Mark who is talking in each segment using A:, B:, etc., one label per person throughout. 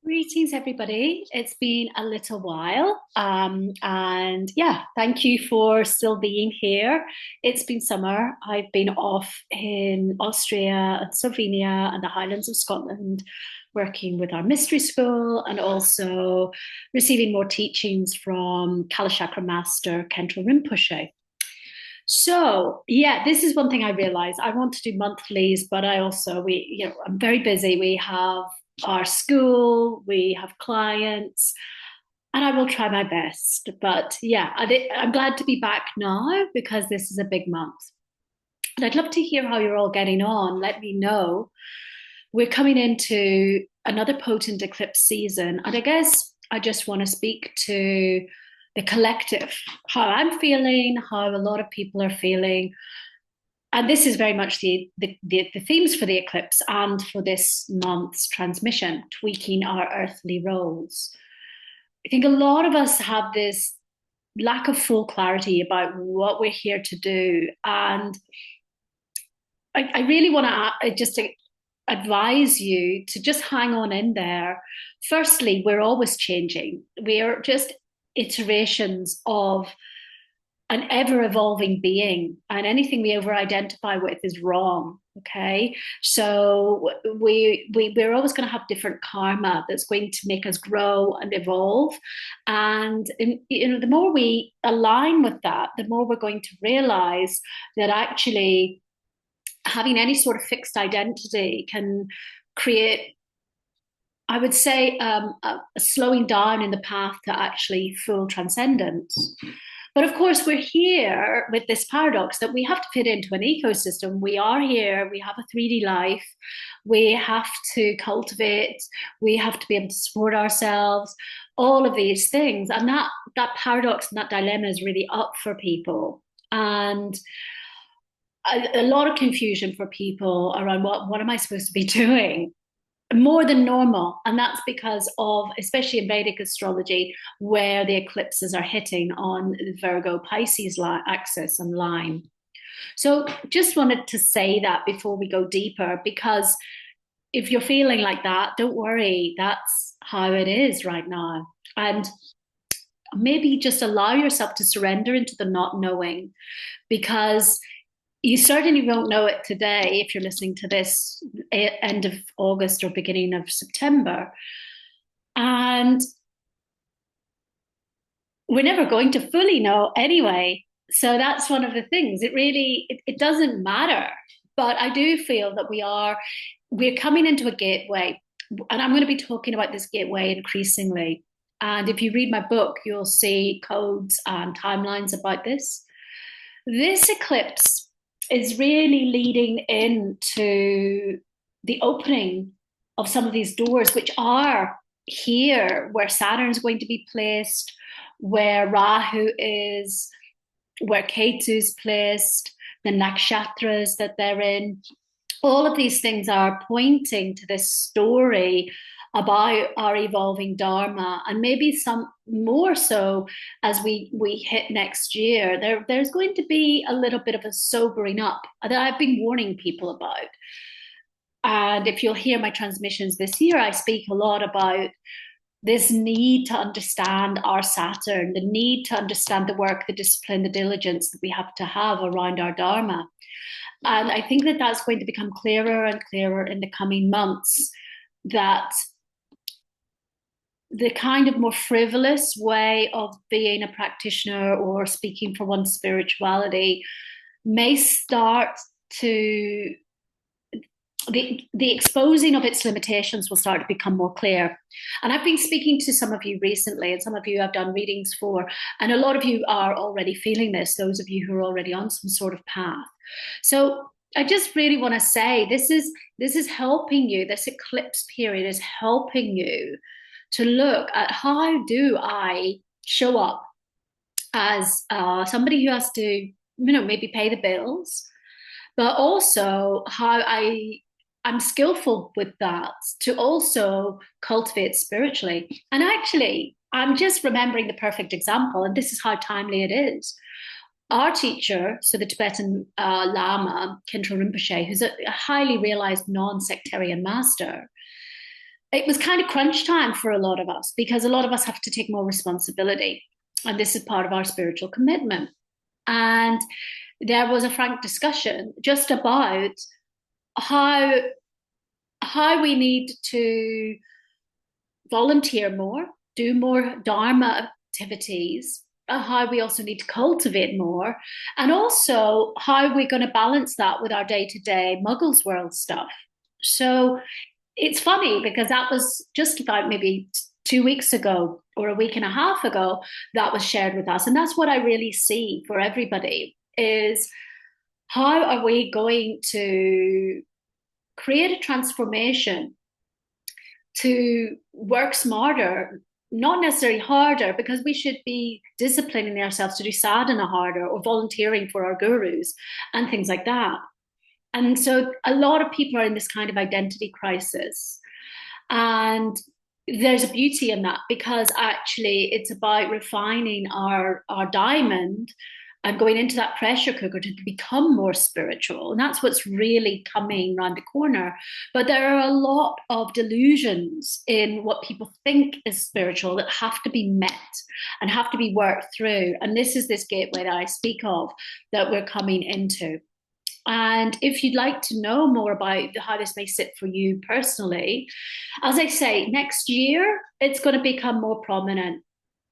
A: Greetings, everybody. It's been a little while. And yeah, thank you for still being here. It's been summer. I've been off in Austria and Slovenia and the Highlands of Scotland, working with our mystery school and also receiving more teachings from Kalachakra Master Khenpo Rinpoche. So yeah, this is one thing I realized. I want to do monthlies, but I'm very busy. We have our school, we have clients, and I will try my best. But yeah, I'm glad to be back now because this is a big month. And I'd love to hear how you're all getting on. Let me know. We're coming into another potent eclipse season, and I guess I just want to speak to the collective, how I'm feeling, how a lot of people are feeling. And this is very much the themes for the eclipse and for this month's transmission, tweaking our earthly roles. I think a lot of us have this lack of full clarity about what we're here to do. And I really want to just advise you to just hang on in there. Firstly, we're always changing. We're just iterations of an ever evolving being, and anything we over identify with is wrong. Okay, so we're always going to have different karma that's going to make us grow and evolve, and the more we align with that, the more we're going to realize that actually having any sort of fixed identity can create, I would say, a slowing down in the path to actually full transcendence. But of course, we're here with this paradox that we have to fit into an ecosystem. We are here, we have a 3D life, we have to cultivate, we have to be able to support ourselves, all of these things. And that paradox and that dilemma is really up for people. And a lot of confusion for people around what am I supposed to be doing? More than normal. And that's because of, especially in Vedic astrology, where the eclipses are hitting on the Virgo Pisces axis and line. So just wanted to say that before we go deeper, because if you're feeling like that, don't worry, that's how it is right now. And maybe just allow yourself to surrender into the not knowing, because you certainly won't know it today if you're listening to this end of August or beginning of September. And we're never going to fully know anyway. So that's one of the things. It doesn't matter. But I do feel that we're coming into a gateway. And I'm going to be talking about this gateway increasingly. And if you read my book, you'll see codes and timelines about this. This eclipse is really leading into the opening of some of these doors, which are here, where Saturn's going to be placed, where Rahu is, where Ketu's placed, the nakshatras that they're in. All of these things are pointing to this story about our evolving Dharma, and maybe some more so as we hit next year. There's going to be a little bit of a sobering up that I've been warning people about. And if you'll hear my transmissions this year, I speak a lot about this need to understand our Saturn, the need to understand the work, the discipline, the diligence that we have to have around our Dharma. And I think that that's going to become clearer and clearer in the coming months, that the kind of more frivolous way of being a practitioner or speaking for one's spirituality may start to, the exposing of its limitations will start to become more clear. And I've been speaking to some of you recently, and some of you I've done readings for, and a lot of you are already feeling this, those of you who are already on some sort of path. So I just really want to say this is helping you. This eclipse period is helping you to look at, how do I show up as somebody who has to, maybe pay the bills, but also how I'm skillful with that to also cultivate spiritually. And actually, I'm just remembering the perfect example, and this is how timely it is. Our teacher, so the Tibetan Lama, Khenpo Rinpoche, who's a highly realized non-sectarian master, it was kind of crunch time for a lot of us because a lot of us have to take more responsibility. And this is part of our spiritual commitment. And there was a frank discussion just about how how we need to volunteer more, do more Dharma activities, how we also need to cultivate more, and also how we're going to balance that with our day to day Muggles world stuff. So it's funny because that was just about maybe 2 weeks ago or a week and a half ago that was shared with us. And that's what I really see for everybody is how are we going to create a transformation to work smarter, not necessarily harder, because we should be disciplining ourselves to do sadhana harder or volunteering for our gurus and things like that. And so a lot of people are in this kind of identity crisis. And there's a beauty in that because actually it's about refining our diamond and going into that pressure cooker to become more spiritual. And that's what's really coming around the corner. But there are a lot of delusions in what people think is spiritual that have to be met and have to be worked through. And this is this gateway that I speak of that we're coming into. And if you'd like to know more about how this may sit for you personally, as I say, next year, it's going to become more prominent.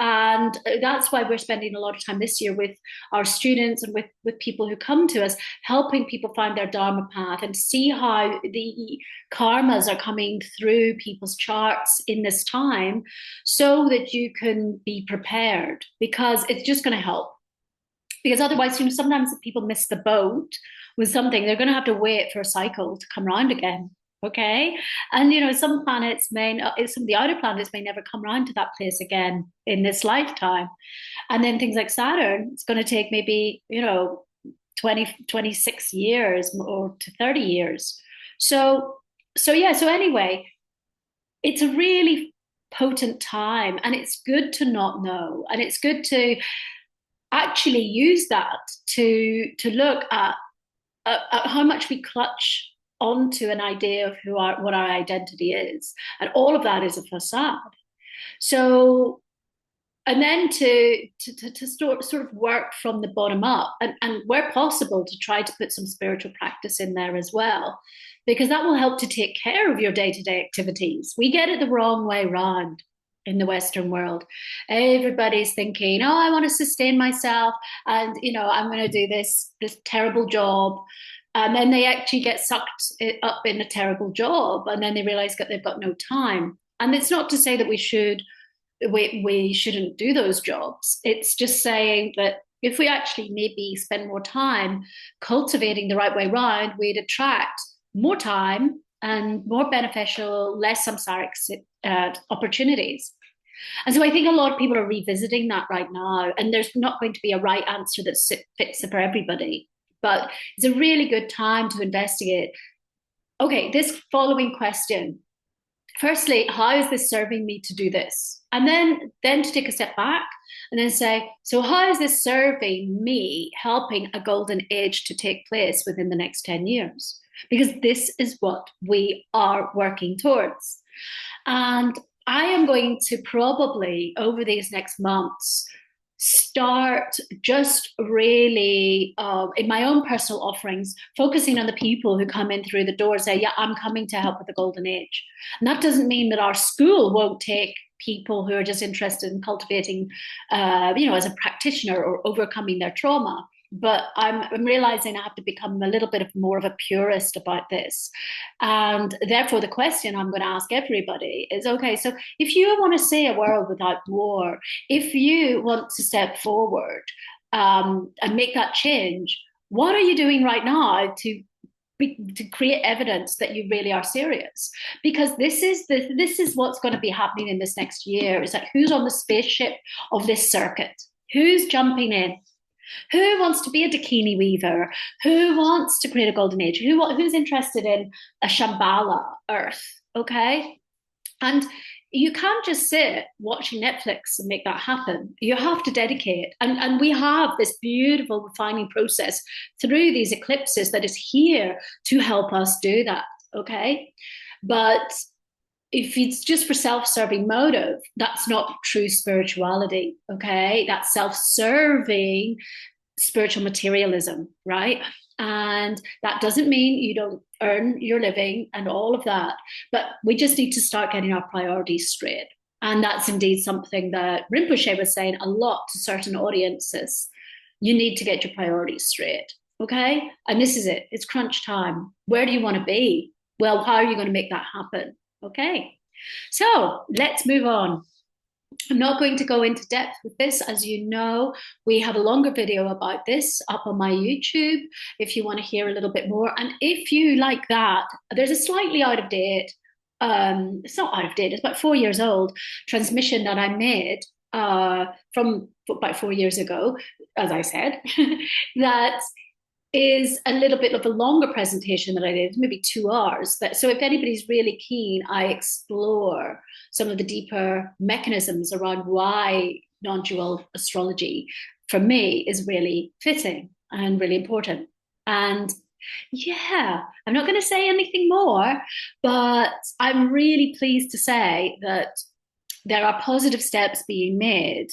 A: And that's why we're spending a lot of time this year with our students and with people who come to us, helping people find their Dharma path and see how the karmas are coming through people's charts in this time so that you can be prepared because it's just going to help. Because otherwise, sometimes if people miss the boat with something, they're going to have to wait for a cycle to come around again. Okay. And, some planets some of the outer planets may never come around to that place again in this lifetime. And then things like Saturn, it's going to take maybe, 26 years or to 30 years. So anyway, it's a really potent time and it's good to not know. And it's good to actually use that to look at how much we clutch onto an idea of what our identity is, and all of that is a facade. So, and then to sort of work from the bottom up, and where possible, to try to put some spiritual practice in there as well, because that will help to take care of your day-to-day activities. We get it the wrong way round in the Western world. Everybody's thinking, oh, I want to sustain myself and, I'm going to do this terrible job. And then they actually get sucked up in a terrible job. And then they realize that they've got no time. And it's not to say that we shouldn't do those jobs. It's just saying that if we actually maybe spend more time cultivating the right way around, we'd attract more time and more beneficial, less samsaric opportunities. And so I think a lot of people are revisiting that right now, and there's not going to be a right answer that fits for everybody, but it's a really good time to investigate. Okay, this following question. Firstly, how is this serving me to do this? And then to take a step back and then say, so how is this serving me, helping a golden age to take place within the next 10 years? Because this is what we are working towards. And I am going to probably, over these next months, start just really, in my own personal offerings, focusing on the people who come in through the door, say, yeah, I'm coming to help with the golden age. And that doesn't mean that our school won't take people who are just interested in cultivating, as a practitioner or overcoming their trauma. But I'm realizing I have to become a little bit more of a purist about this. And therefore, the question I'm going to ask everybody is, okay, so if you want to see a world without war, if you want to step forward and make that change, what are you doing right now to create evidence that you really are serious? Because this is what's going to be happening in this next year, is that who's on the spaceship of this circuit? Who's jumping in? Who wants to be a Dakini weaver? Who wants to create a golden age? Who's interested in a Shambhala earth? Okay. And you can't just sit watching Netflix and make that happen. You have to dedicate. And we have this beautiful refining process through these eclipses that is here to help us do that. Okay. But if it's just for self-serving motive, that's not true spirituality, okay? That's self-serving spiritual materialism, right? And that doesn't mean you don't earn your living and all of that, but we just need to start getting our priorities straight. And that's indeed something that Rinpoche was saying a lot to certain audiences. You need to get your priorities straight, okay? And this is it. It's crunch time. Where do you want to be? Well, how are you going to make that happen? Okay. So let's move on. I'm not going to go into depth with this. As you know, we have a longer video about this up on my YouTube if you want to hear a little bit more. And if you like that, there's a slightly out of date, it's not out of date, it's about 4 years old, transmission that I made from about 4 years ago, as I said, that is a little bit of a longer presentation that I did, maybe 2 hours. So if anybody's really keen, I explore some of the deeper mechanisms around why non-dual astrology, for me, is really fitting and really important. And yeah, I'm not going to say anything more, but I'm really pleased to say that there are positive steps being made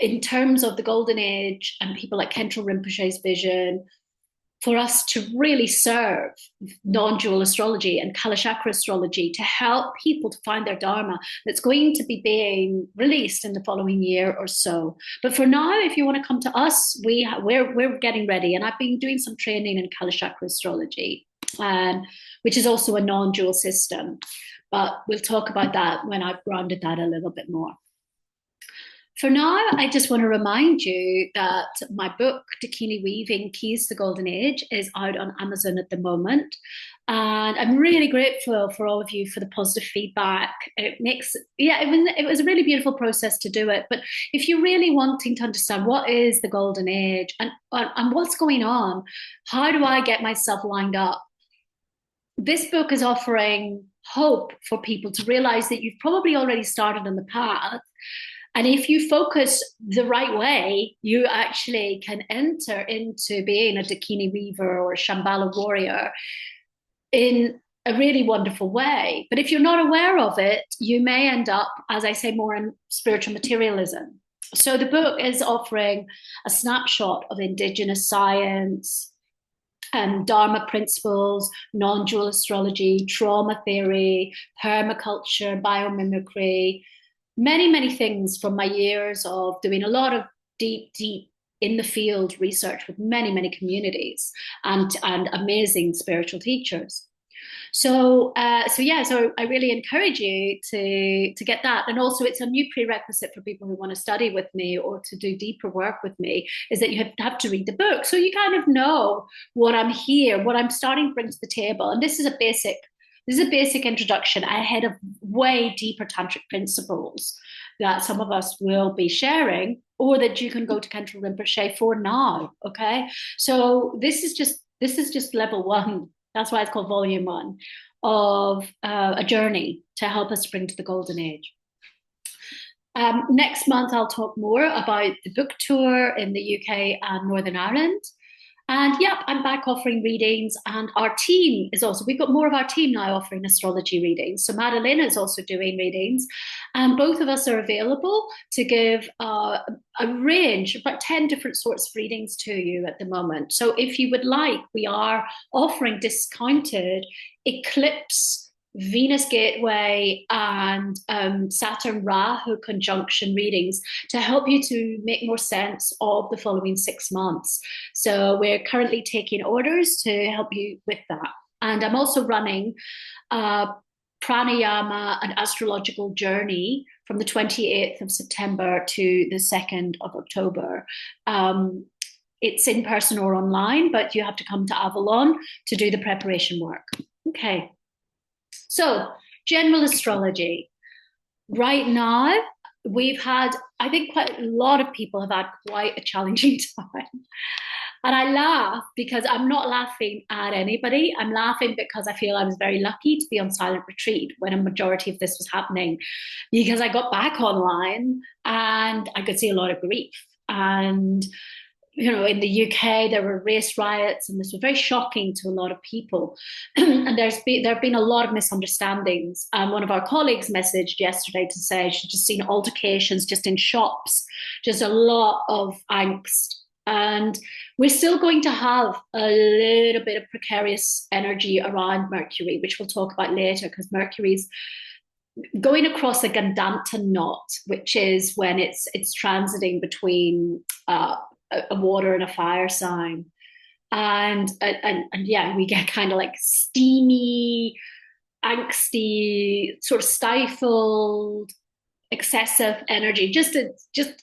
A: in terms of the golden age and people like Khentrul Rinpoche's vision for us to really serve non-dual astrology and Kalachakra astrology to help people to find their Dharma that's going to be being released in the following year or so. But for now, if you want to come to us, we're getting ready. And I've been doing some training in Kalachakra astrology, which is also a non-dual system. But we'll talk about that when I've grounded that a little bit more. For now, I just want to remind you that my book, Dakini Weaving, Keys to the Golden Age, is out on Amazon at the moment. And I'm really grateful for all of you for the positive feedback. It was a really beautiful process to do it. But if you're really wanting to understand what is the Golden Age and what's going on, how do I get myself lined up? This book is offering hope for people to realize that you've probably already started on the path. And if you focus the right way, you actually can enter into being a Dakini weaver or a Shambhala warrior in a really wonderful way. But if you're not aware of it, you may end up, as I say, more in spiritual materialism. So the book is offering a snapshot of indigenous science, Dharma principles, non-dual astrology, trauma theory, permaculture, biomimicry, many things from my years of doing a lot of deep in the field research with many communities and amazing spiritual teachers. So I really encourage you to get that. And also it's a new prerequisite for people who want to study with me or to do deeper work with me, is that you have to read the book. So you kind of know what I'm starting to bring to the table. And this is a basic introduction ahead of way deeper tantric principles that some of us will be sharing, or that you can go to Khentrul Rinpoche for now. Okay, so this is just level 1. That's why it's called volume 1 of a journey to help us bring to the golden age. Next month, I'll talk more about the book tour in the UK and Northern Ireland. And I'm back offering readings, and our team is also, we've got more of our team now offering astrology readings. So Madalena is also doing readings, and both of us are available to give a range, about 10 different sorts of readings to you at the moment. So if you would like, we are offering discounted eclipse, Venus Gateway and Saturn Rahu conjunction readings to help you to make more sense of the following 6 months. So we're currently taking orders to help you with that. And I'm also running a pranayama and astrological journey from the 28th of September to the 2nd of October. It's in person or online, but you have to come to Avalon to do the preparation work. Okay. So, general astrology. Right now, I think quite a lot of people have had quite a challenging time. And I laugh because I'm not laughing at anybody. I'm laughing because I feel I was very lucky to be on silent retreat when a majority of this was happening, because I got back online and I could see a lot of grief. And in the UK, there were race riots, and this was very shocking to a lot of people. And there have been a lot of misunderstandings. One of our colleagues messaged yesterday to say she'd just seen altercations just in shops, just a lot of angst. And we're still going to have a little bit of precarious energy around Mercury, which we'll talk about later, because Mercury's going across a Gandanta knot, which is when it's transiting between a water and a fire sign. And yeah, we get kind of like steamy, angsty, sort of stifled, excessive energy, just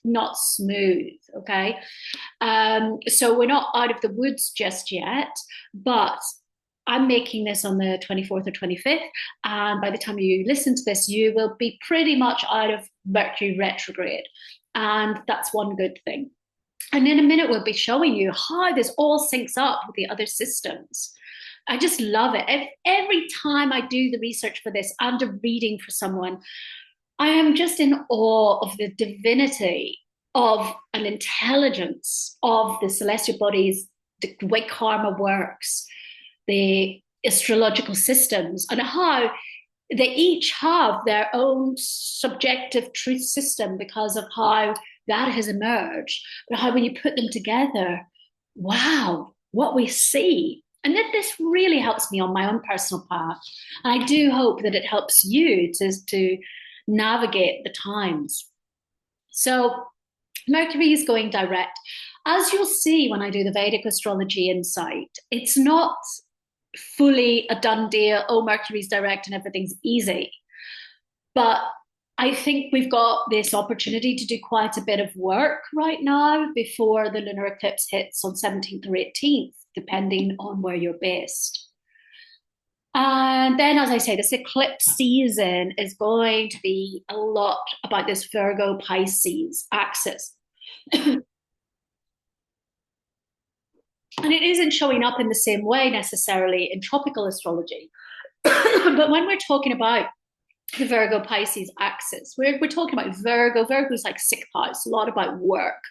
A: not smooth. Okay. So we're not out of the woods just yet, but I'm making this on the 24th or 25th. And by the time you listen to this, you will be pretty much out of Mercury retrograde. And that's one good thing. And in a minute, we'll be showing you how this all syncs up with the other systems. I just love it. Every time I do the research for this and a reading for someone, I am just in awe of the divinity of an intelligence of the celestial bodies, the way karma works, the astrological systems, and how they each have their own subjective truth system because of how that has emerged. But how when you put them together, wow, what we see. And that this really helps me on my own personal path. And I do hope that it helps you to navigate the times. So Mercury is going direct. As you'll see when I do the Vedic Astrology Insight, it's not fully a done deal. Oh, Mercury's direct and everything's easy. But I think we've got this opportunity to do quite a bit of work right now before the lunar eclipse hits on 17th or 18th, depending on where you're based. And then, as I say, this eclipse season is going to be a lot about this Virgo Pisces axis. And it isn't showing up in the same way necessarily in tropical astrology. But when we're talking about the Virgo Pisces axis, we're talking about Virgo. Virgo is like sixth house, a lot about work.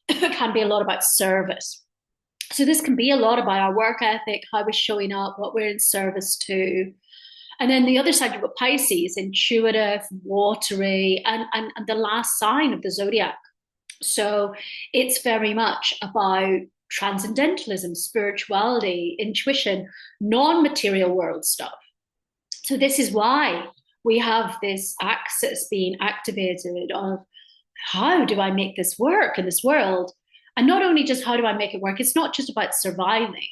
A: It can be a lot about service. So this can be a lot about our work ethic, how we're showing up, what we're in service to. And then the other side, you've got Pisces, intuitive, watery, and the last sign of the zodiac. So it's very much about transcendentalism, spirituality, intuition, non-material world stuff. So this is why we have this axis being activated of how do I make this work in this world? And not only just how do I make it work, it's not just about surviving.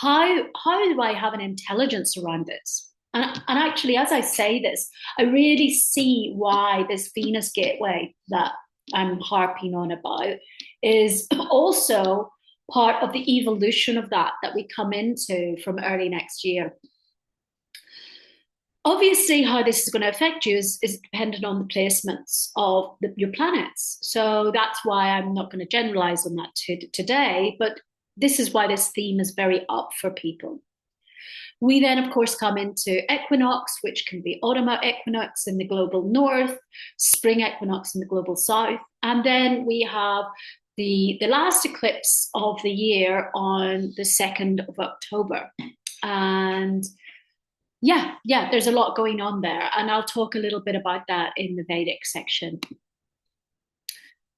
A: How do I have an intelligence around this? And actually, as I say this, I really see why this Venus gateway that I'm harping on about is also part of the evolution of that we come into from early next year. Obviously, how this is going to affect you is dependent on the placements of your planets. So that's why I'm not going to generalize on that today, but this is why this theme is very up for people. We then, of course, come into equinox, which can be autumn equinox in the global north, spring equinox in the global south, and then we have the last eclipse of the year on the 2nd of October. And yeah, there's a lot going on there. And I'll talk a little bit about that in the Vedic section.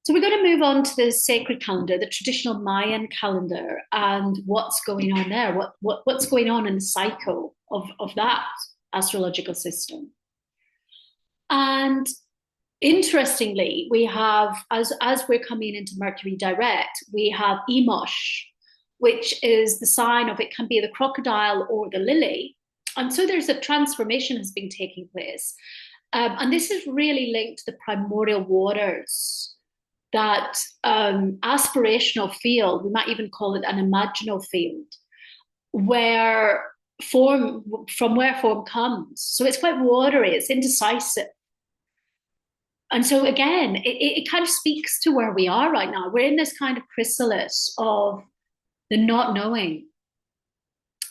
A: So we're going to move on to the sacred calendar, the traditional Mayan calendar, and what's going on there, what's going on in the cycle of that astrological system. And interestingly, we have, as we're coming into Mercury direct, we have Emosh, which is the sign of, it can be the crocodile or the lily. And so there's a transformation has been taking place. And this is really linked to the primordial waters, that aspirational field, we might even call it an imaginal field, where form comes. So it's quite watery, it's indecisive. And so again, it kind of speaks to where we are right now. We're in this kind of chrysalis of the not knowing.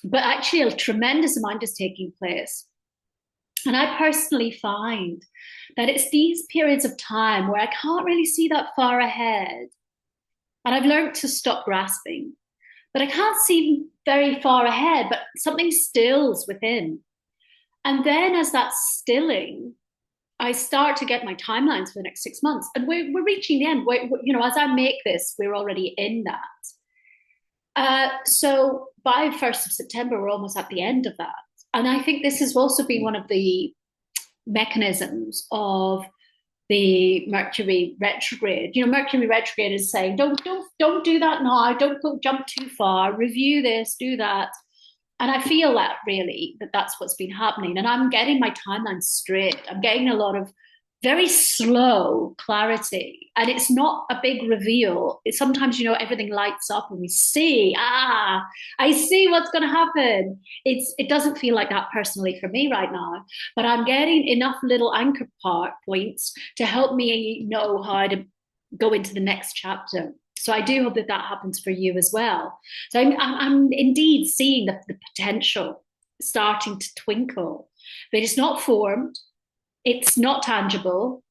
A: But actually a tremendous amount is taking place. And I personally find that it's these periods of time where I can't really see that far ahead. And I've learned to stop grasping, but I can't see very far ahead, but something stills within. And then as that's stilling, I start to get my timelines for the next 6 months. And we're reaching the end. As I make this, we're already in that. So by 1st of September, we're almost at the end of that. And I think this has also been one of the mechanisms of the Mercury retrograde. Mercury retrograde is saying, don't do that now. Don't go jump too far. Review this, do that. And I feel that really that's what's been happening. And I'm getting my timeline straight. I'm getting a lot of very slow clarity. And it's not a big reveal. Sometimes, everything lights up and we see, I see what's going to happen. It doesn't feel like that personally for me right now, but I'm getting enough little anchor points to help me know how to go into the next chapter. So I do hope that happens for you as well. So I'm indeed seeing the potential starting to twinkle, but it's not formed. It's not tangible,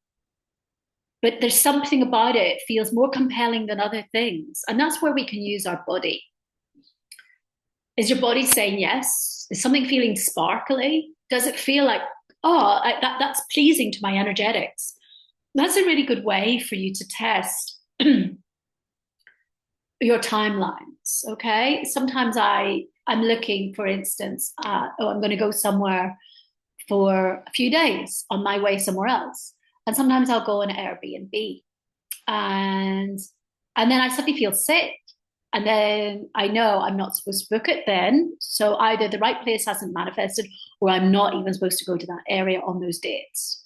A: but there's something about it. It feels more compelling than other things. And that's where we can use our body. Is your body saying yes? Is something feeling sparkly? Does it feel like, that's pleasing to my energetics? That's a really good way for you to test your timelines, okay? Sometimes I'm looking, for instance, I'm going to go somewhere for a few days on my way somewhere else. And sometimes I'll go on Airbnb. And then I suddenly feel sick. And then I know I'm not supposed to book it then. So either the right place hasn't manifested or I'm not even supposed to go to that area on those dates.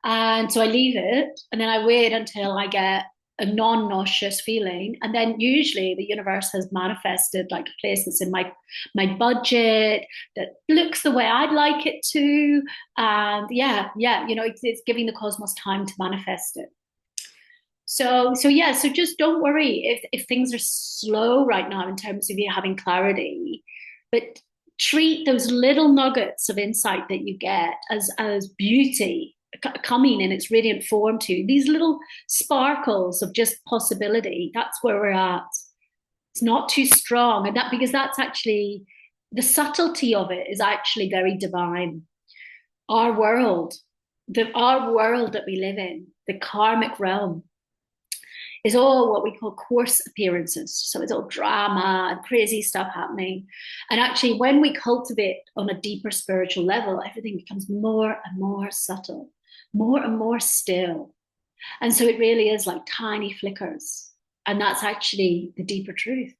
A: And so I leave it and then I wait until I get a non-nauseous feeling, and then usually the universe has manifested like a place that's in my budget, that looks the way I'd like it to, and it's giving the cosmos time to manifest it. So just don't worry if things are slow right now in terms of you having clarity, but treat those little nuggets of insight that you get as beauty coming in its radiant form to you. These little sparkles of just possibility. That's where we're at. It's not too strong, and because that's actually the subtlety of it is actually very divine. Our world that we live in, the karmic realm, is all what we call course appearances. So it's all drama and crazy stuff happening. And actually, when we cultivate on a deeper spiritual level, everything becomes more and more subtle, more and more still. And so it really is like tiny flickers. And that's actually the deeper truth.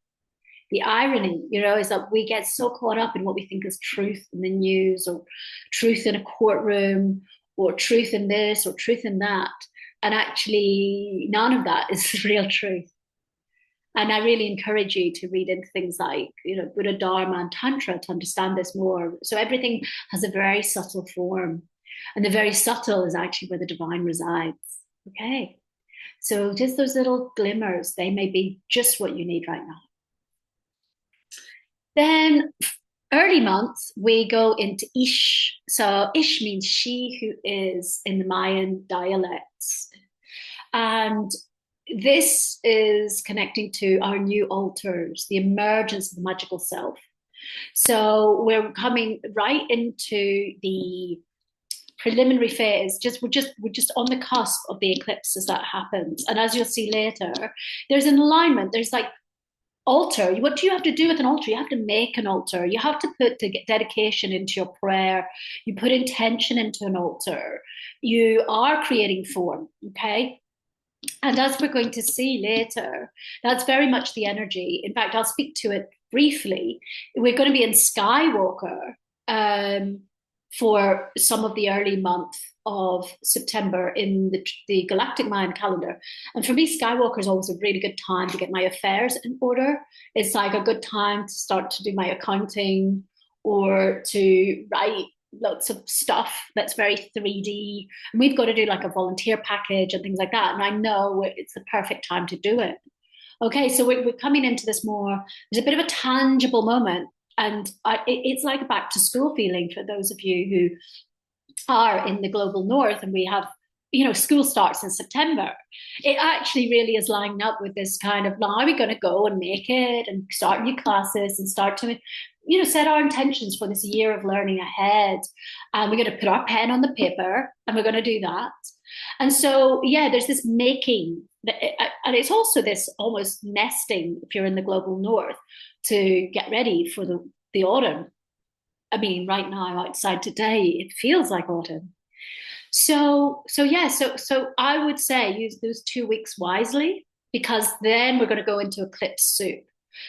A: The irony, is that we get so caught up in what we think is truth in the news, or truth in a courtroom, or truth in this, or truth in that. And actually, none of that is the real truth. And I really encourage you to read into things like, Buddha, Dharma, and Tantra to understand this more. So everything has a very subtle form. And the very subtle is actually where the divine resides. Okay. So just those little glimmers, they may be just what you need right now. Then early months, we go into Ish. So Ish means she who is in the Mayan dialects. And this is connecting to our new altars, the emergence of the magical self. So we're coming right into the preliminary phase. We're just on the cusp of the eclipse as that happens. And as you'll see later, there's an alignment. There's like altar. What do you have to do with an altar? You have to make an altar. You have to put dedication into your prayer. You put intention into an altar. You are creating form, okay? And as we're going to see later, that's very much the energy. In fact, I'll speak to it briefly. We're going to be in Skywalker for some of the early month of September in the galactic Mayan calendar. And for me, Skywalker is always a really good time to get my affairs in order. It's like a good time to start to do my accounting or to write lots of stuff that's very 3D. And we've got to do like a volunteer package and things like that. And I know it's the perfect time to do it. Okay, so we're coming into this more, there's a bit of a tangible moment. And it's like a back to school feeling for those of you who are in the global north, and we have school starts in September. It actually really is lining up with this kind of, now we're going to go and make it and start new classes and start to, set our intentions for this year of learning ahead. And we're going to put our pen on the paper and we're going to do that. And so, yeah, there's this making, and it's also this almost nesting, if you're in the global north, to get ready for the autumn. I mean, right now outside today, it feels like autumn. So I would say use those 2 weeks wisely, because then we're going to go into eclipse soup.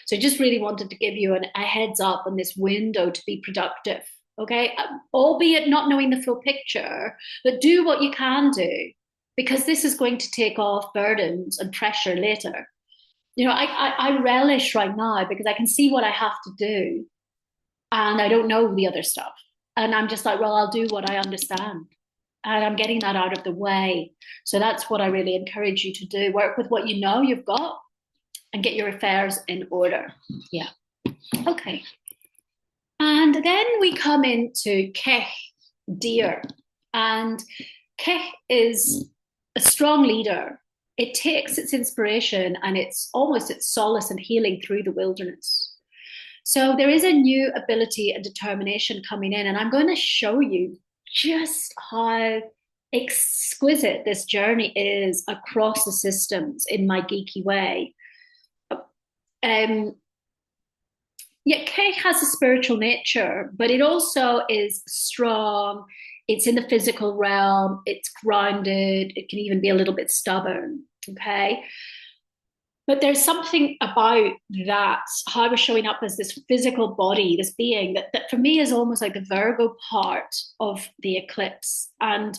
A: So I just really wanted to give you a heads up on this window to be productive, okay? Albeit not knowing the full picture, but do what you can do, because this is going to take off burdens and pressure later. I relish right now because I can see what I have to do and I don't know the other stuff. And I'm just like, well, I'll do what I understand. And I'm getting that out of the way. So that's what I really encourage you to do. Work with what you know you've got and get your affairs in order. Yeah. Okay. And then we come into Keh, deer. And Keh is a strong leader. It takes its inspiration and it's almost its solace and healing through the wilderness. So there is a new ability and determination coming in. And I'm going to show you just how exquisite this journey is across the systems in my geeky way. Yeah, Keh has a spiritual nature, but it also is strong. It's in the physical realm. It's grounded. It can even be a little bit stubborn. Okay. But there's something about that, how we're showing up as this physical body, this being that for me is almost like the Virgo part of the eclipse. And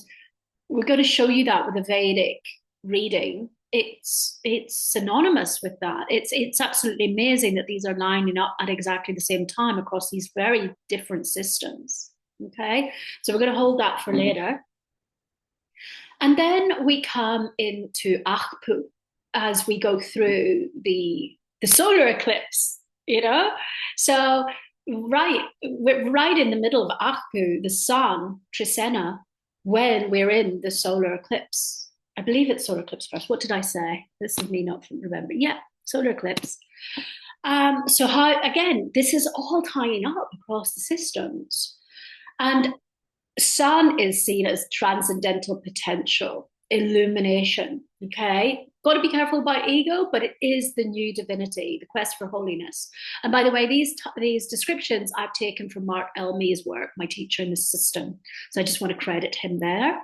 A: we're going to show you that with a Vedic reading. It's synonymous with that. It's absolutely amazing that these are lining up at exactly the same time across these very different systems. Okay, so we're going to hold that for later. And then we come into Achpu as we go through the solar eclipse, So we're right in the middle of Achpu, the sun, Trisena, when we're in the solar eclipse. I believe it's solar eclipse first. What did I say? This is me not remembering. Yeah, solar eclipse. So how, again, this is all tying up across the systems. And sun is seen as transcendental potential, illumination, okay? Got to be careful about ego, but it is the new divinity, the quest for holiness. And by the way, these descriptions I've taken from Mark Elmy's work, my teacher in the system. So I just want to credit him there.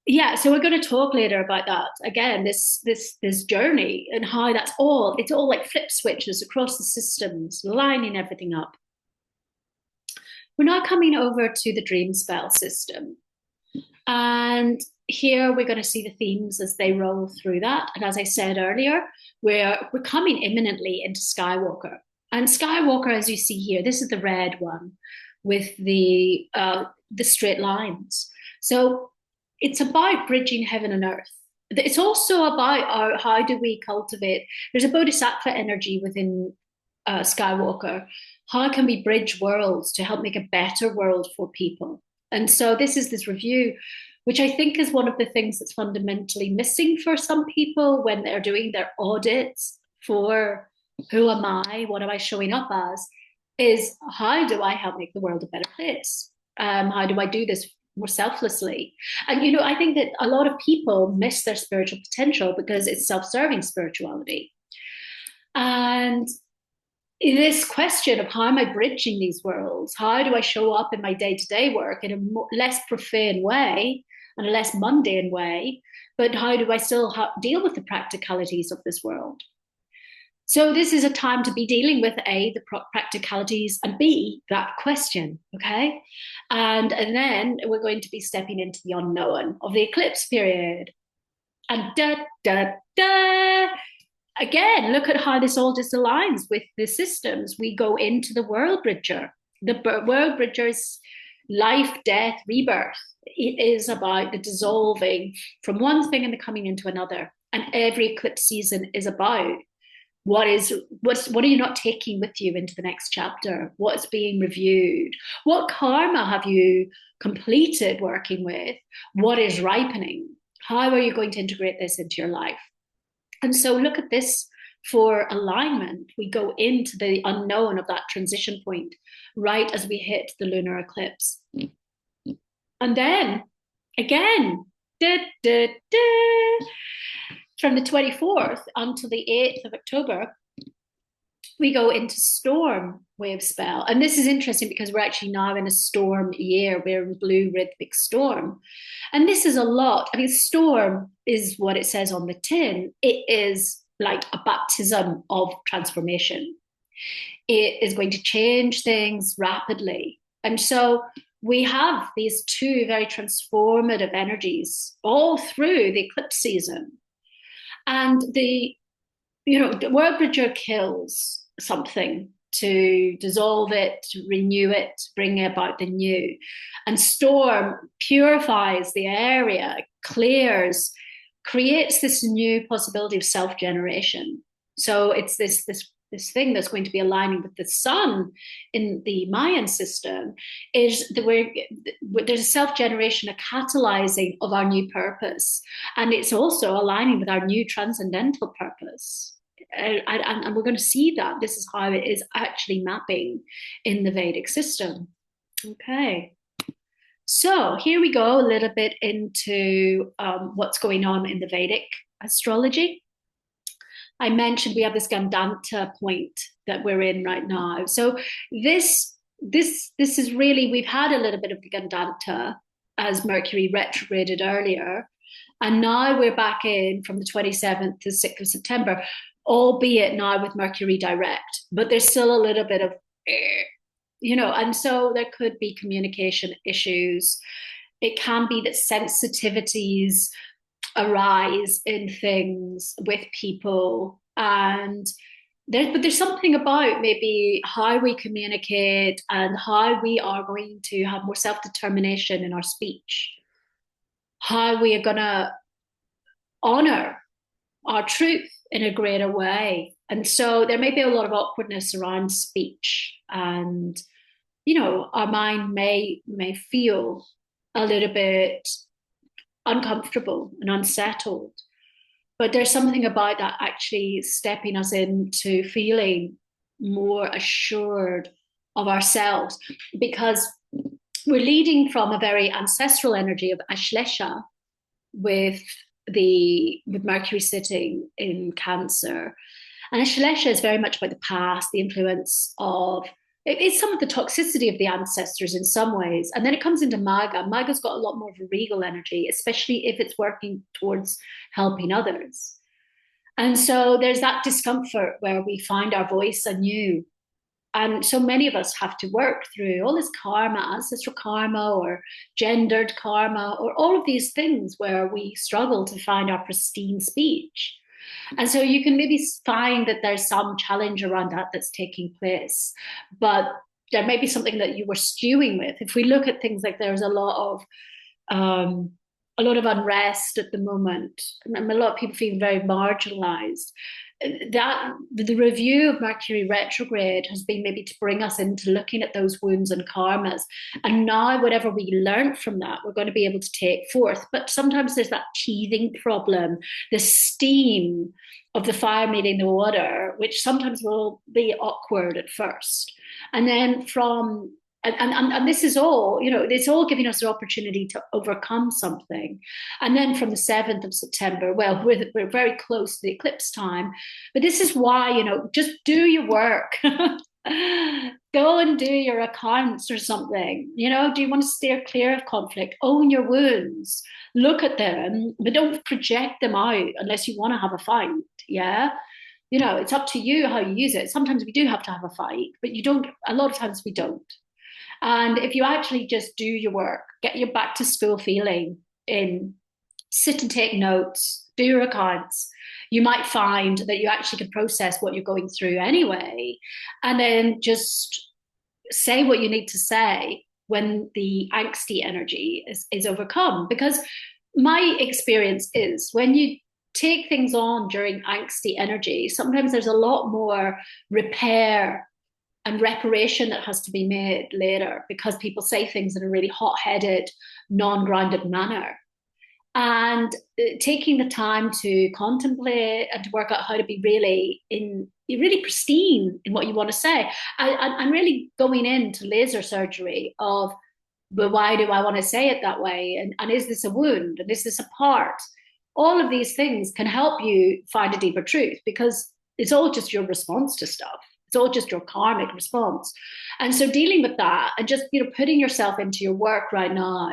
A: Yeah, so we're going to talk later about that. Again, this journey and how it's all like flip switches across the systems, lining everything up. We're now coming over to the Dreamspell system. And here we're going to see the themes as they roll through that. And as I said earlier, we're coming imminently into Skywalker. And Skywalker, as you see here, this is the red one with the straight lines. So it's about bridging heaven and earth. It's also about how do we cultivate. There's a bodhisattva energy within Skywalker. How can we bridge worlds to help make a better world for people? And so this review, which I think is one of the things that's fundamentally missing for some people when they're doing their audits for who am I, what am I showing up as, is how do I help make the world a better place? How do I do this more selflessly? And, I think that a lot of people miss their spiritual potential because it's self-serving spirituality. And this question of how am I bridging these worlds? How do I show up in my day-to-day work in a less profane way and a less mundane way? But how do I still deal with the practicalities of this world? So this is a time to be dealing with A, the practicalities, and B, that question, okay? And then we're going to be stepping into the unknown of the eclipse period. And again, look at how this all just aligns with the systems. We go into the world bridger. The world bridger's life, death, rebirth. It is about the dissolving from one thing and the coming into another. And every eclipse season is about What are you not taking with you into the next chapter? What's being reviewed? What karma have you completed working with? What is ripening? How are you going to integrate this into your life? And so look at this for alignment. We go into the unknown of that transition point right as we hit the lunar eclipse. And then again, from the 24th until the 8th of October, we go into storm wave spell. And this is interesting because we're actually now in a storm year. We're in blue rhythmic storm. And this is a lot. I mean, storm is what it says on the tin. It is like a baptism of transformation. It is going to change things rapidly. And so we have these two very transformative energies all through the eclipse season. And the word bridger kills something to dissolve it, to renew it, bring about the new. And storm purifies the area, clears, creates this new possibility of self-generation. So it's this thing that's going to be aligning with the sun in the Mayan system, is that there's a self-generation, a catalyzing of our new purpose. And it's also aligning with our new transcendental purpose. And we're going to see that this is how it is actually mapping in the Vedic system. Okay. So here we go a little bit into what's going on in the Vedic astrology. I mentioned we have this Gandanta point that we're in right now. So this is really, we've had a little bit of the Gandanta as Mercury retrograded earlier. And now we're back in from the 27th to 6th of September, albeit now with Mercury direct, but there's still a little bit of, and so there could be communication issues. It can be that sensitivities arise in things with people, and there's something about maybe how we communicate and how we are going to have more self-determination in our speech, how we are going to honor our truth in a greater way. And so there may be a lot of awkwardness around speech, and our mind may feel a little bit uncomfortable and unsettled. But there's something about that actually stepping us into feeling more assured of ourselves, because we're leading from a very ancestral energy of Ashlesha with Mercury sitting in Cancer. And Ashlesha is very much about the past, the influence of, it's some of the toxicity of the ancestors in some ways. And then it comes into Maga. Maga's got a lot more of a regal energy, especially if it's working towards helping others. And so there's that discomfort where we find our voice anew. And so many of us have to work through all this karma, ancestral karma or gendered karma, or all of these things where we struggle to find our pristine speech. And so you can maybe find that there's some challenge around that that's taking place, but there may be something that you were stewing with. If we look at things like there's a lot of unrest at the moment, and a lot of people feeling very marginalized. That the review of Mercury retrograde has been maybe to bring us into looking at those wounds and karmas. And now whatever we learned from that, we're going to be able to take forth. But sometimes there's that teething problem, the steam of the fire meeting the water, which sometimes will be awkward at first. And then and this is all, it's all giving us the opportunity to overcome something. And then from the 7th of September, well, we're very close to the eclipse time, but this is why, just do your work. Go and do your accounts or something. Do you want to steer clear of conflict? Own your wounds, look at them, but don't project them out unless you want to have a fight. Yeah. It's up to you how you use it. Sometimes we do have to have a fight, but a lot of times we don't. And if you actually just do your work, get your back to school feeling in, sit and take notes, do your accounts, you might find that you actually can process what you're going through anyway, and then just say what you need to say when the angsty energy is overcome. Because my experience is when you take things on during angsty energy, sometimes there's a lot more repair and reparation that has to be made later because people say things in a really hot-headed, non-grounded manner. And taking the time to contemplate and to work out how to be really pristine in what you want to say, and really going into laser surgery of, but why do I want to say it that way? And is this a wound? And is this a part? All of these things can help you find a deeper truth because it's all just your response to stuff. It's all just your karmic response. And so dealing with that and just, putting yourself into your work right now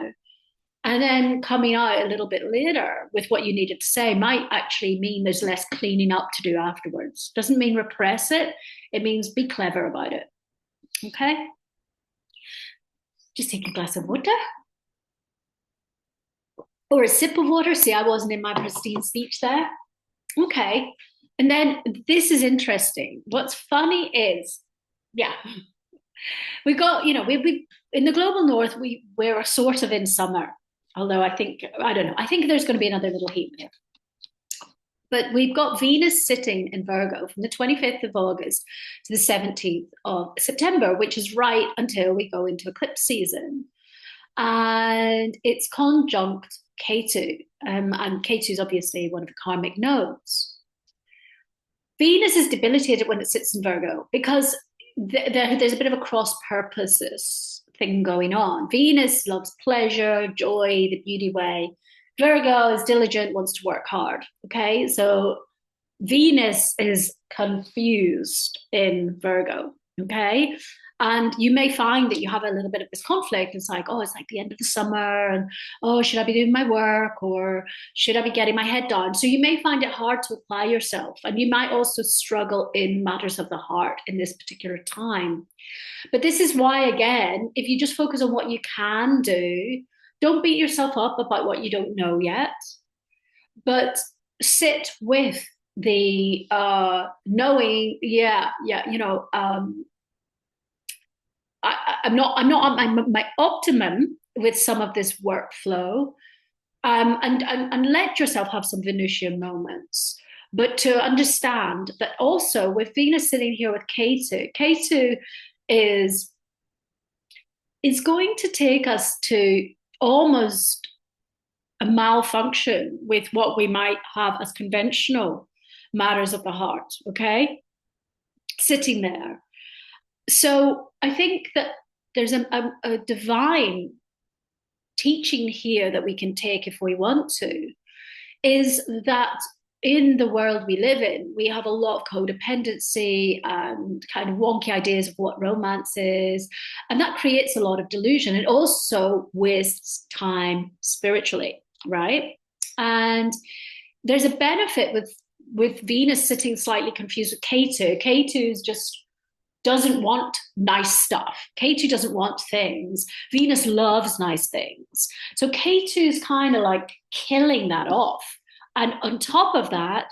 A: and then coming out a little bit later with what you needed to say might actually mean there's less cleaning up to do afterwards. Doesn't mean repress it. It means be clever about it. Okay? Just take a glass of water. Or a sip of water. See, I wasn't in my pristine speech there. Okay. And then this is interesting. What's funny is, we've got, we in the global north, we're sort of in summer. Although I don't know, I think there's going to be another little heat wave. But we've got Venus sitting in Virgo from the 25th of August to the 17th of September, which is right until we go into eclipse season. And it's conjunct Ketu. And Ketu is obviously one of the karmic nodes. Venus is debilitated when it sits in Virgo because there's a bit of a cross purposes thing going on. Venus loves pleasure, joy, the beauty way. Virgo is diligent, wants to work hard. Okay, so Venus is confused in Virgo. Okay, and you may find that you have a little bit of this conflict. It's like, oh, it's like the end of the summer, and oh, should I be doing my work or should I be getting my head down? So you may find it hard to apply yourself, and you might also struggle in matters of the heart in this particular time. But this is why, again, if you just focus on what you can do, don't beat yourself up about what you don't know yet, but sit with the knowing, I'm not on my optimum with some of this workflow, and let yourself have some Venusian moments. But to understand that also with Venus sitting here with Ketu is going to take us to almost a malfunction with what we might have as conventional matters of the heart, okay? Sitting there. So I think that there's a divine teaching here that we can take if we want to, is that in the world we live in, we have a lot of codependency and kind of wonky ideas of what romance is. And that creates a lot of delusion. It also wastes time spiritually, right? And there's a benefit with Venus sitting slightly confused with Ketu. Ketu's just doesn't want nice stuff. Ketu doesn't want things. Venus loves nice things. So Ketu's kind of like killing that off. And on top of that,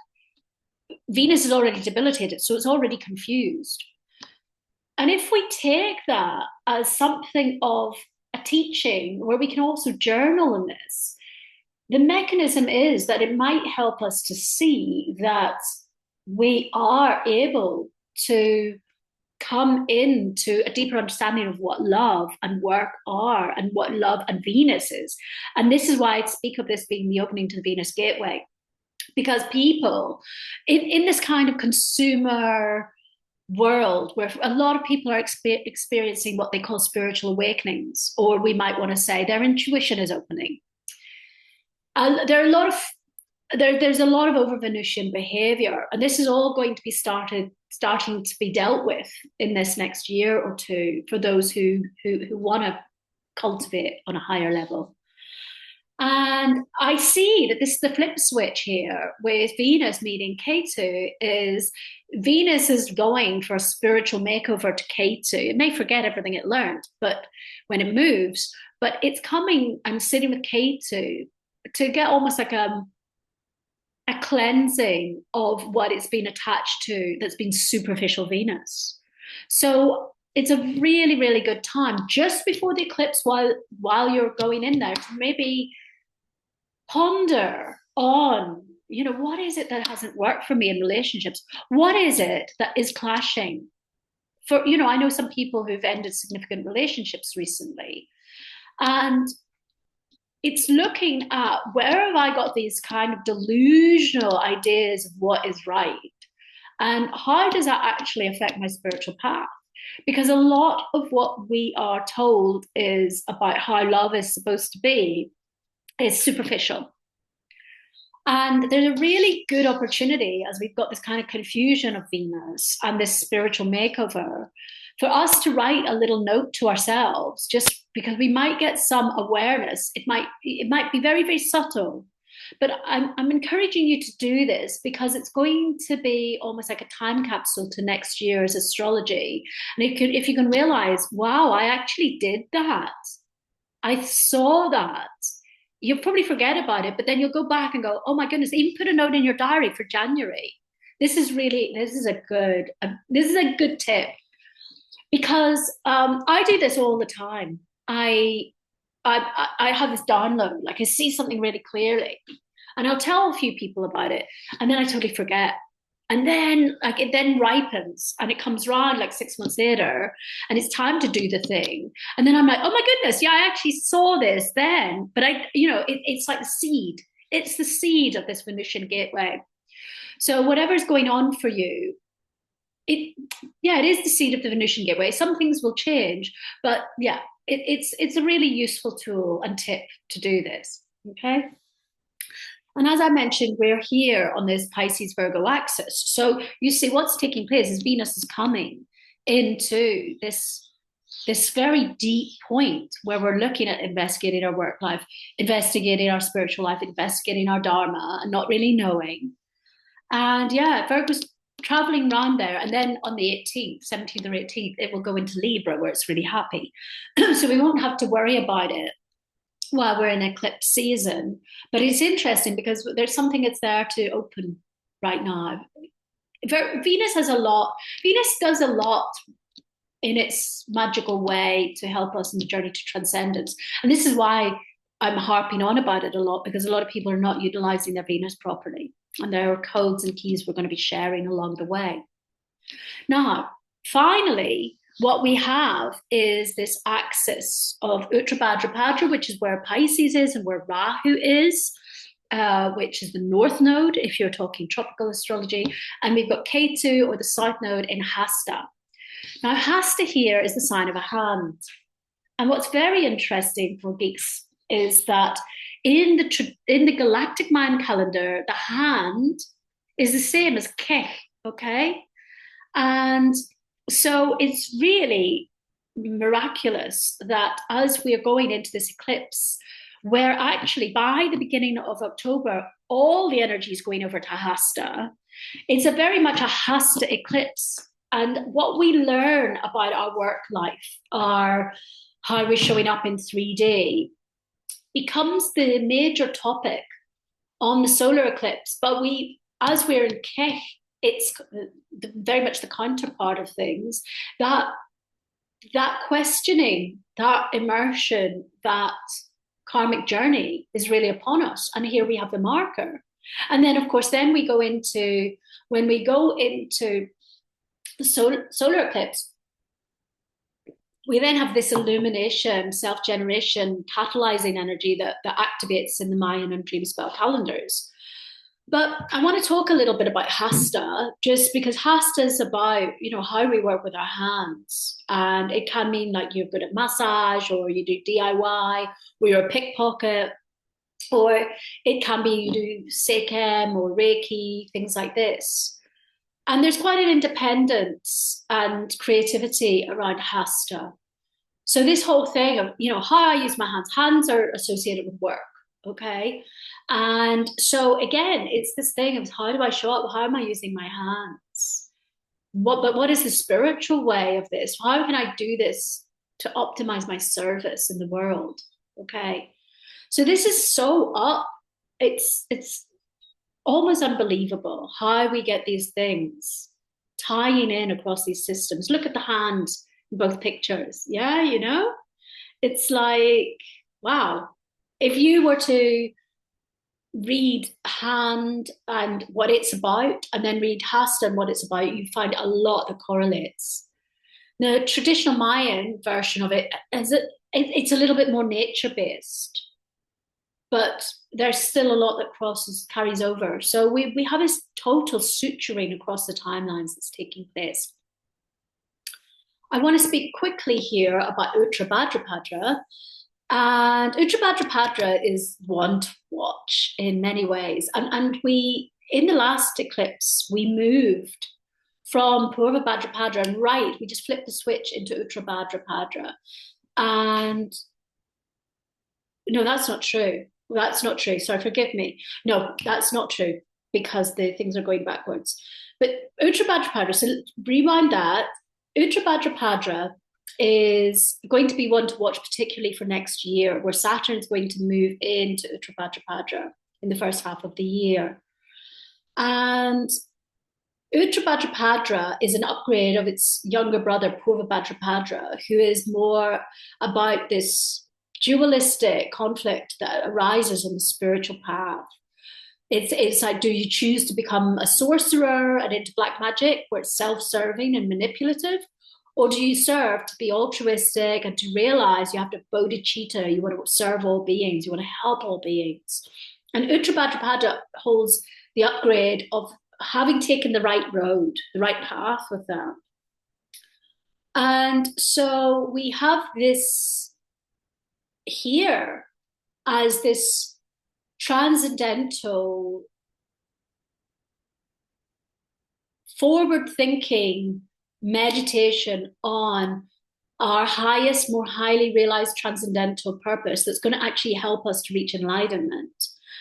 A: Venus is already debilitated, so it's already confused. And if we take that as something of a teaching where we can also journal in this, the mechanism is that it might help us to see that we are able to come into a deeper understanding of what love and work are and what love and Venus is. And this is why I speak of this being the opening to the Venus gateway. Because people in this kind of consumer world where a lot of people are experiencing what they call spiritual awakenings, or we might want to say their intuition is opening. There's a lot of over Venusian behavior, and this is all going to be starting to be dealt with in this next year or two for those who want to cultivate on a higher level. And I see that this is the flip switch here with Venus meeting Ketu. Is Venus is going for a spiritual makeover to Ketu. It may forget everything it learned, but when it moves, but it's coming and sitting with Ketu to get almost like a cleansing of what it's been attached to that's been superficial Venus. So it's a really, really good time just before the eclipse while you're going in there to maybe ponder on, what is it that hasn't worked for me in relationships? What is it that is clashing? I know some people who've ended significant relationships recently, and it's looking at where have I got these kind of delusional ideas of what is right, and how does that actually affect my spiritual path? Because a lot of what we are told is about how love is supposed to be is superficial. And there's a really good opportunity, as we've got this kind of confusion of Venus and this spiritual makeover, for us to write a little note to ourselves, just because we might get some awareness. It might be very, very subtle, but I'm encouraging you to do this because it's going to be almost like a time capsule to next year's astrology. And if you can realize, wow, I actually did that. I saw that. You'll probably forget about it, but then you'll go back and go, oh my goodness, even put a note in your diary for January. This is a good tip, because I do this all the time. I have this download, like I see something really clearly, and I'll tell a few people about it, and then I totally forget. And then it then ripens and it comes around like 6 months later and it's time to do the thing. And then I'm like, oh my goodness, yeah, I actually saw this then. But it's like the seed. It's the seed of this Venusian gateway. So whatever's going on for you, it is the seed of the Venusian gateway. Some things will change, but yeah, it's a really useful tool and tip to do this. Okay. And as I mentioned, we're here on this Pisces Virgo axis. So you see what's taking place is Venus is coming into this very deep point where we're looking at investigating our work life, investigating our spiritual life, investigating our Dharma, and not really knowing. And yeah, Virgo's traveling around there. And then on the 18th, 17th or 18th, it will go into Libra where it's really happy. So we won't have to worry about it while we're in eclipse season. But it's interesting because there's something that's there to open right now. Venus does a lot in its magical way to help us in the journey to transcendence. And this is why I'm harping on about it a lot, because a lot of people are not utilizing their Venus properly. And there are codes and keys we're going to be sharing along the way. Now, finally, what we have is this axis of Uttarabhadrapada, which is where Pisces is and where Rahu is, which is the north node if you're talking tropical astrology. And we've got Ketu, or the south node, in Hasta. Now, Hasta here is the sign of a hand. And what's very interesting for geeks is that in the galactic Mayan calendar, the hand is the same as Keh, okay? And so it's really miraculous that as we're going into this eclipse, where actually by the beginning of October, all the energy is going over to Hasta. It's very much a Hasta eclipse. And what we learn about our work life, how we're showing up in 3D, becomes the major topic on the solar eclipse. But as we're in Keh, it's very much the counterpart of things. That questioning, that immersion, that karmic journey is really upon us. And here we have the marker. And then, of course, when we go into the solar eclipse, we then have this illumination, self-generation, catalyzing energy that activates in the Mayan and Dreamspell calendars. But I want to talk a little bit about Hasta, just because Hasta is about, how we work with our hands. And it can mean like you're good at massage, or you do DIY, or you're a pickpocket, or it can be you do Seikhem or Reiki, things like this. And there's quite an independence and creativity around Hasta. So this whole thing of, how I use my hands are associated with work, okay? And so again, it's this thing of how do I show up? How am I using my hands? What is the spiritual way of this? How can I do this to optimize my service in the world? Okay. So this is so up. It's almost unbelievable how we get these things tying in across these systems. Look at the hands in both pictures. Yeah, it's like, wow. If you were to read Hand and what it's about, and then read Hasta and what it's about, you find a lot that correlates. The traditional Mayan version of it is it's a little bit more nature based, but there's still a lot that carries over. So we have this total suturing across the timelines that's taking place. I want to speak quickly here about Uttarabhadrapada. And Uttarabhadrapada is one to watch in many ways. And we, in the last eclipse, we moved from Purvabhadrapada and we just flipped the switch into Uttarabhadrapada. And no, that's not true. That's not true. Sorry, forgive me. No, that's not true because the things are going backwards. But Uttarabhadrapada, so rewind that. Uttarabhadrapada is going to be one to watch, particularly for next year, where Saturn's going to move into Uttarabhadrapada in the first half of the year. And Uttarabhadrapada is an upgrade of its younger brother, Purvabhadrapada, who is more about this dualistic conflict that arises on the spiritual path. It's like, do you choose to become a sorcerer and into black magic, where it's self-serving and manipulative? Or do you serve to be altruistic and to realize you have to bodhicitta, you want to serve all beings, you want to help all beings? And Uttarabhadrapada holds the upgrade of having taken the right road, the right path with that. And so we have this here as this transcendental, forward-thinking meditation on our highest, more highly realized transcendental purpose that's going to actually help us to reach enlightenment,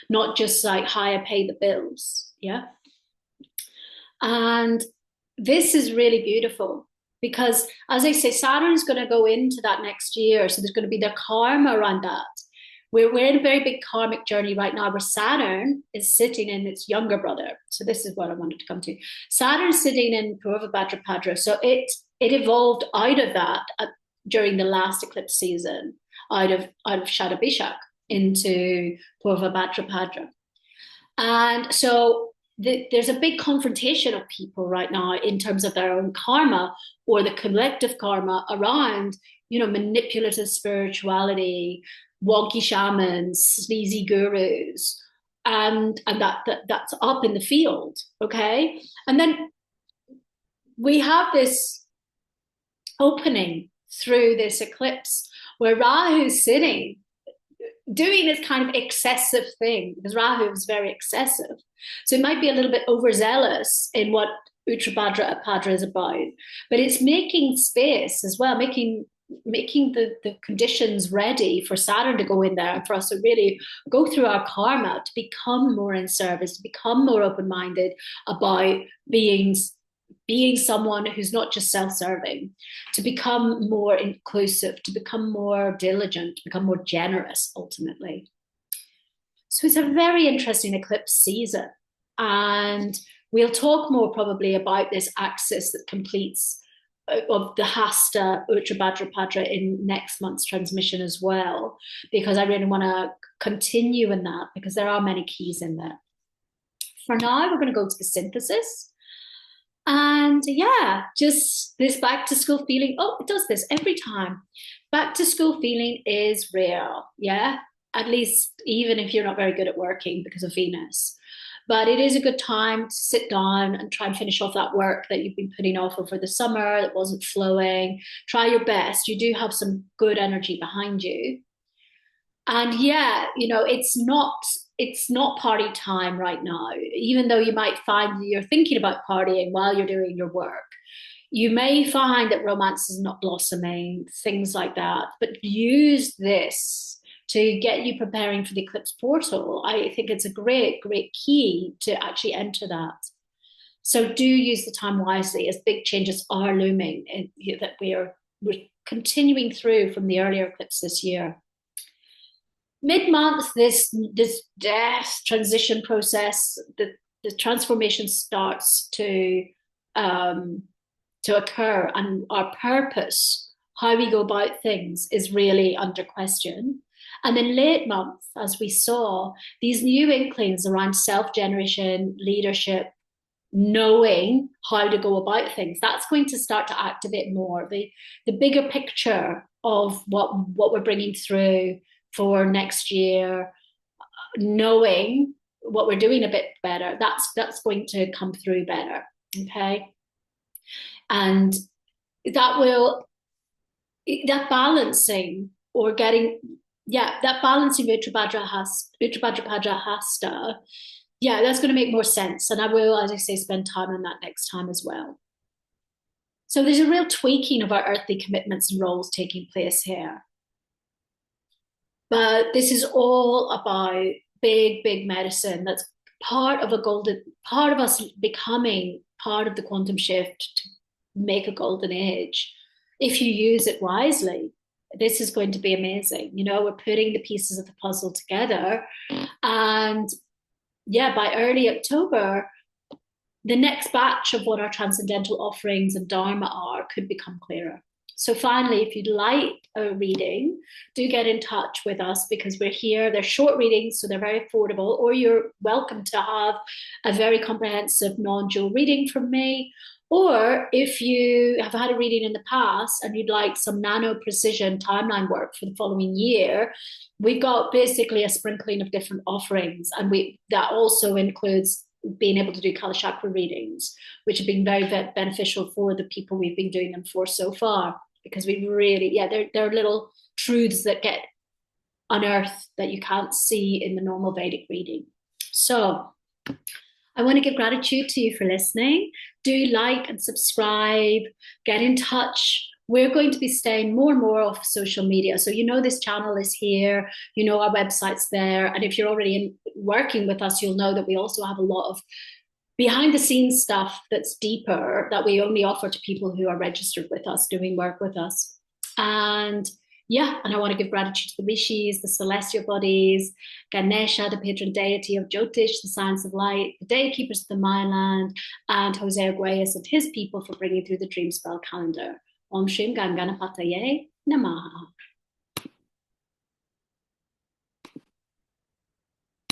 A: not just like higher pay the bills. Yeah. And this is really beautiful because, as I say, Saturn's going to go into that next year. So there's going to be the karma around that. We're in a very big karmic journey right now where Saturn is sitting in its younger brother. So this is what I wanted to come to. Saturn's sitting in Purvabhadrapada. So it evolved out of that during the last eclipse season, out of Shadabhishak into Purvabhadrapada. And so there's a big confrontation of people right now in terms of their own karma or the collective karma around, manipulative spirituality, wonky shamans, sleazy gurus, and that's up in the field, okay? And then we have this opening through this eclipse where Rahu's sitting, doing this kind of excessive thing, because Rahu is very excessive. So it might be a little bit overzealous in what Uttarabhadrapada is about, but it's making space as well, making the conditions ready for Saturn to go in there and for us to really go through our karma to become more in service, to become more open-minded about being someone who's not just self-serving, to become more inclusive, to become more diligent, to become more generous ultimately. So it's a very interesting eclipse season. And we'll talk more probably about this axis that completes of the Hasta Uttarabhadrapada in next month's transmission as well, because I really want to continue in that because there are many keys in there. For now, we're going to go to the synthesis. And yeah, just this back to school feeling. Oh, it does this every time. Back to school feeling is real. Yeah, at least even if you're not very good at working because of Venus. But it is a good time to sit down and try and finish off that work that you've been putting off over the summer that wasn't flowing. Try your best. You do have some good energy behind you. And yeah, it's not party time right now. Even though you might find that you're thinking about partying while you're doing your work, you may find that romance is not blossoming, things like that. But use this to get you preparing for the eclipse portal. I think it's a great, great key to actually enter that. So do use the time wisely as big changes are looming that we're continuing through from the earlier eclipse this year. Mid-month, this death transition process, the transformation starts to occur, and our purpose, how we go about things, is really under question. And then late month, as we saw, these new inklings around self-generation, leadership, knowing how to go about things, that's going to start to activate more the bigger picture of what we're bringing through for next year, knowing what we're doing a bit better. That's going to come through better. Okay. And that balancing or getting, that balancing Uttarabhadrapada Hasta, that's going to make more sense. And I will, as I say, spend time on that next time as well. So there's a real tweaking of our earthly commitments and roles taking place here. But this is all about big medicine. That's part of us becoming part of the quantum shift to make a golden age. If you use it wisely, this is going to be amazing. We're putting the pieces of the puzzle together. And by early October, the next batch of what our transcendental offerings and Dharma are could become clearer. So finally, if you'd like a reading, do get in touch with us, because we're here. They're short readings, so they're very affordable, or you're welcome to have a very comprehensive non-dual reading from me. Or if you have had a reading in the past and you'd like some nano precision timeline work for the following year, we've got basically a sprinkling of different offerings. And that also includes being able to do Kala Chakra readings, which have been very beneficial for the people we've been doing them for so far, because we really, there are little truths that get unearthed that you can't see in the normal Vedic reading. So I want to give gratitude to you for listening. Do like and subscribe, get in touch. We're going to be staying more and more off social media. So this channel is here, our website's there. And if you're already working with us, you'll know that we also have a lot of behind the scenes stuff that's deeper, that we only offer to people who are registered with us, doing work with us. And I want to give gratitude to the rishis, the celestial bodies, Ganesha, the patron deity of Jyotish, the science of light, the day keepers of the Mayan land, and Jose Arguelles and his people for bringing through the Dreamspell calendar. Om Shrim Ganganapataye Namaha.